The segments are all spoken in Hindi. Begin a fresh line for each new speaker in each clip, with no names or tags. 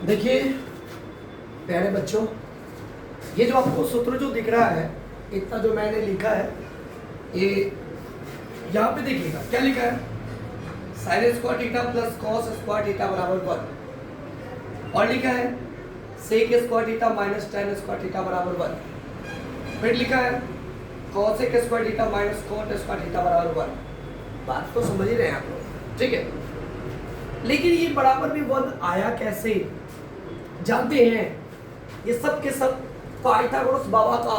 देखिए प्यारे बच्चों, ये जो आपको सूत्र जो दिख रहा है, इतना जो मैंने लिखा है, ये यहाँ पे देखिएगा क्या लिखा है, sine square theta plus cos square theta बराबर 1, और लिखा है sec square theta minus tan square theta बराबर 1, फिर लिखा है cosec square theta minus cot square theta बराबर 1। बात तो समझ ही रहे हैं आप लोग, ठीक है। लेकिन ये बराबर भी 1 आया कैसे जानते हैं? ये सब के सब पाइथागोरस बाबा का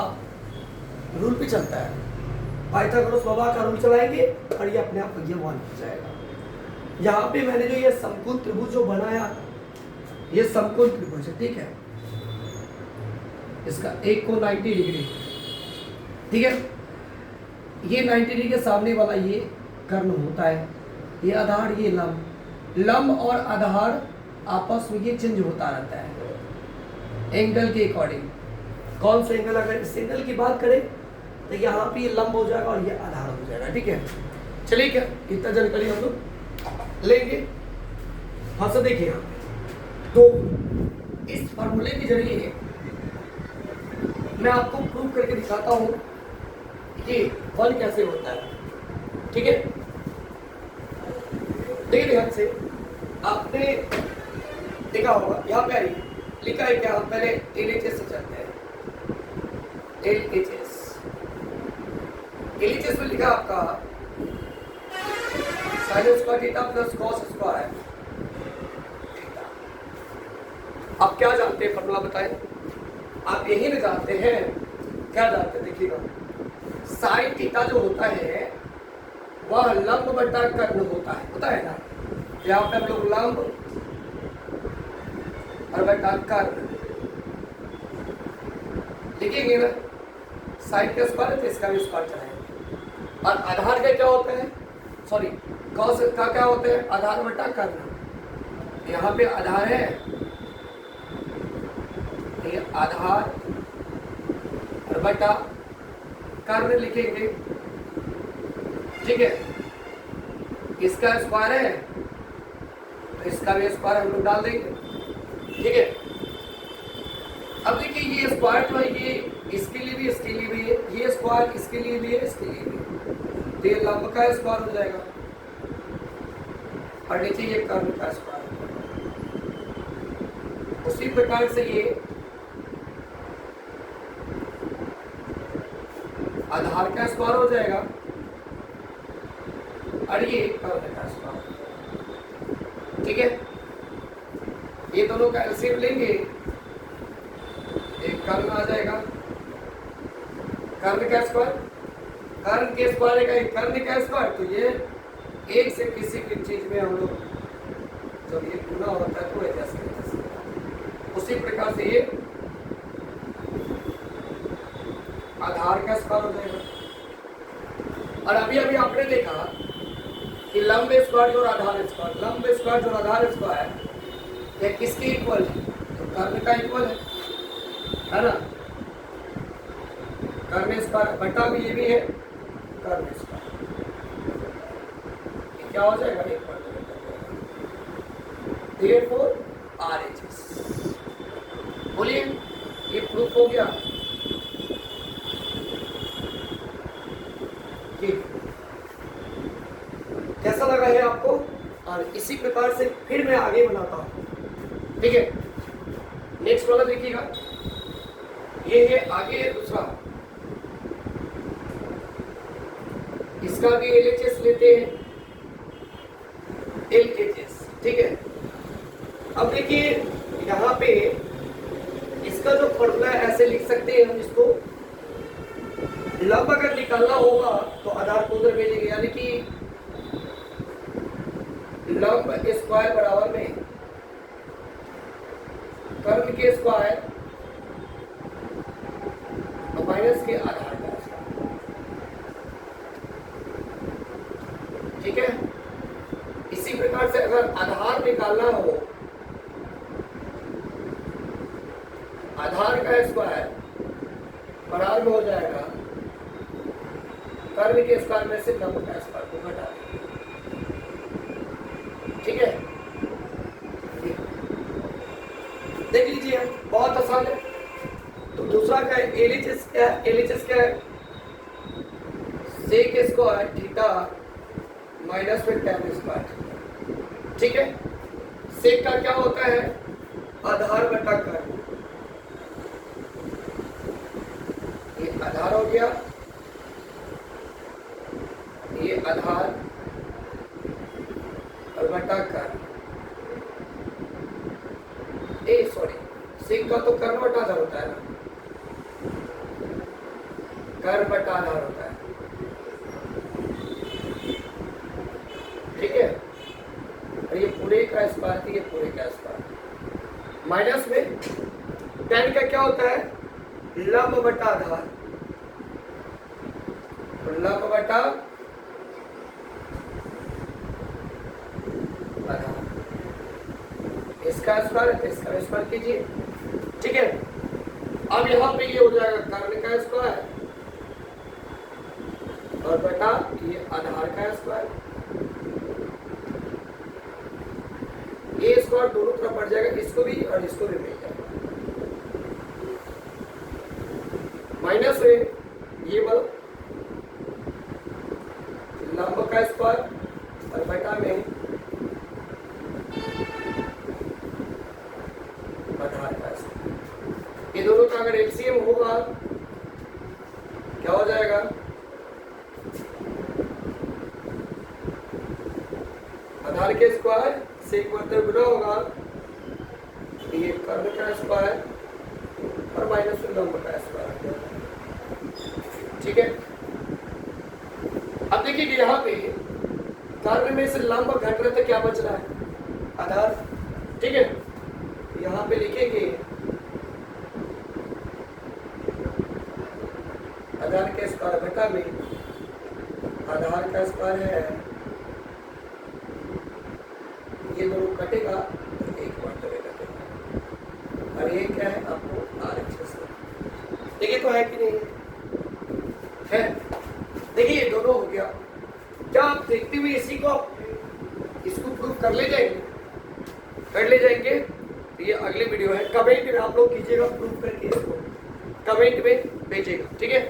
रूल पे चलता है। पाइथागोरस बाबा का रूल चलाएंगे और ये अपने आप ये 1 हो जाएगा। यहाँ पे मैंने जो ये समकोण त्रिभुज जो बनाया, ये समकोण त्रिभुज है, ठीक है। इसका एक कोण 90 डिग्री, ठीक है। ये 90 डिग्री के सामने वाला ये कर्ण होता है, ये आधार, ये लंब, लंब और आधार आपस में ये चेंज होता रहता है एंगल के अकॉर्डिंग। कौन सा एंगल? अगर इस एंगल की बात करें तो यहाँ पे ये लंब हो जाएगा और ये आधार हो जाएगा, ठीक है। चलिए, क्या इतना जानकारी हम लोग लेंगे। हाँ सर, देखिए तो इस फॉर्मूले के जरिए मैं आपको प्रूव करके दिखाता हूँ कि 1 कैसे होता है, ठीक है। देखिए ध्यान से, आपने देखा होगा यहाँ पे आइए, लिखा है क्या? पहले LHS से चलते हैं। LHS में लिखा आपका sign square theta plus cos square theta. आप क्या जानते हैं? फॉर्मूला बताएं। आप यही नहीं जानते हैं, क्या जानते हैं? देखिएगा, साइन थीटा जो होता है वह लंब बटा कर्ण होता है ना। यहाँ पे हम लोग लंब और बटा कर्ण लिखेंगे ना। साइन का स्क्वायर है तो इसका भी स्क्वायर चलाएंगे। और आधार का क्या होता है? सॉरी, कॉस का क्या होता है? आधार बटा कर्ण। यहाँ पे आधार है, ये आधार और बटा कर्ण लिखेंगे, ठीक है। इसका स्क्वायर है तो इसका भी स्क्वायर हम लोग डाल देंगे, ठीक है। अब देखिए, ये स्क्वायर जो है ये इसके लिए भी, इसके लिए भी है, ये स्क्वायर इसके लिए भी है, इसके लिए भी है, तो ये लंब का स्क्वायर हो जाएगा और नीचे ये कर्ण का स्क्वायर। उसी प्रकार से ये आधार का स्क्वायर हो जाएगा और ये कर्ण का स्क्वायर, ठीक है। ये दोनों का एलसीएम लेंगे, एक कर्ण आ जाएगा, कर्ण का स्क्वायर, कर्ण के स्क्वायर का एक कर्ण का स्क्वायर। तो ये एक से किसी भी चीज में हम लोग जब ये गुना होता है तो ऐसे उसी प्रकार से ये आधार का स्क्वायर हो जाएगा। और अभी अभी आपने देखा कि लंब स्क्वायर और आधार स्क्वायर, लंब स्क्वायर और आधार स्क्वायर ये किसके इक्वल है? तो कर्ण का इक्वल है ना। कर्ण स्क्वायर बटा भी ये भी है कर्ण स्क्वायर, क्या हो जाएगा? therefore RHS। बोलिए, ये प्रूफ हो गया। कैसा लगा है आपको? और इसी प्रकार से फिर मैं आगे बनाता हूं, ठीक है। नेक्स्ट वाला देखिएगा, ये है आगे दूसरा, इसका भी LHS लेते हैं, LHS, ठीक है। अब देखिए यहाँ पे इसका जो फॉर्मूला है ऐसे लिख सकते हैं हम इसको, लंब अगर निकालना होगा तो आधार को उधर भेजेंगे, यानी कि लंब स्क्वायर बराबर में कर्ण के स्क्वायर और माइनस के आधार का स्क्वायर, ठीक है। इसी प्रकार से अगर आधार निकालना हो, आधार का स्क्वायर बराबर में हो जाएगा कर्ण के स्क्वायर में से लंब का स्क्वायर को घटा देंगे, ठीक है। देख लीजिए, बहुत आसान है। तो दूसरा क्या है, एलएचएस क्या है, एलएचएस क्या है, सेक स्क्वायर थीटा माइनस में टैन स्क्वायर। ठीक है, सेक का क्या होता है, आधार बटा कर्ल। ये आधार हो गया, ये आधार और बटा कर्ल। सॉरी, सेक का तो कर्ल बटा आधार होता है ना, कर्ल बटा आधार होता है। ठीक है, और ये पूरे का स्क्वायर थी, ये पूरे का स्क्वायर। माइनस में टैन का क्या होता है, लंब बटा आधार, लंब बटा आधार। इसका स्क्वायर है, इसका स्क्वायर कीजिए। ठीक है, अब यहां पे ये हो जाएगा कर्ल का स्क्वायर और बटा ये आधार का स्क्वायर। ये स्क्वायर दोनों तरफ बढ़ जाएगा, इसको भी और इसको भी मिल जाएगा। माइनस में ये बल लंब का स्क्वायर और बटा में आधार का स्क्वायर। ये दोनों का अगर एलसीएम होगा क्या हो जाएगा, आधार के स्क्वायर से एक मतलब गुना होगा, ये कर्ल का स्क्वायर और माइनस में लंब का स्क्वायर। ठीक है, अब देखिए कि यहाँ पे कर्ल में से लंब घट रहा था, क्या बच रहा है, आधार। ठीक है, यहाँ पे लिखेंगे आधार के स्क्वायर बटा में आधार का स्क्वायर है, ये दोनों कटेगा, एक मर्तबे कटेगा, और ये क्या है आपको आरएचएस। देखिए तो है कि नहीं है, देखिए ये दोनों हो गया। क्या आप देखते हुए इसी को इसको प्रूव कर ले जाएंगे, कर ले जाएंगे। तो ये अगली वीडियो है, कमेंट में आप लोग कीजिएगा प्रूव करके, इसको कमेंट में भेजिएगा। ठीक है।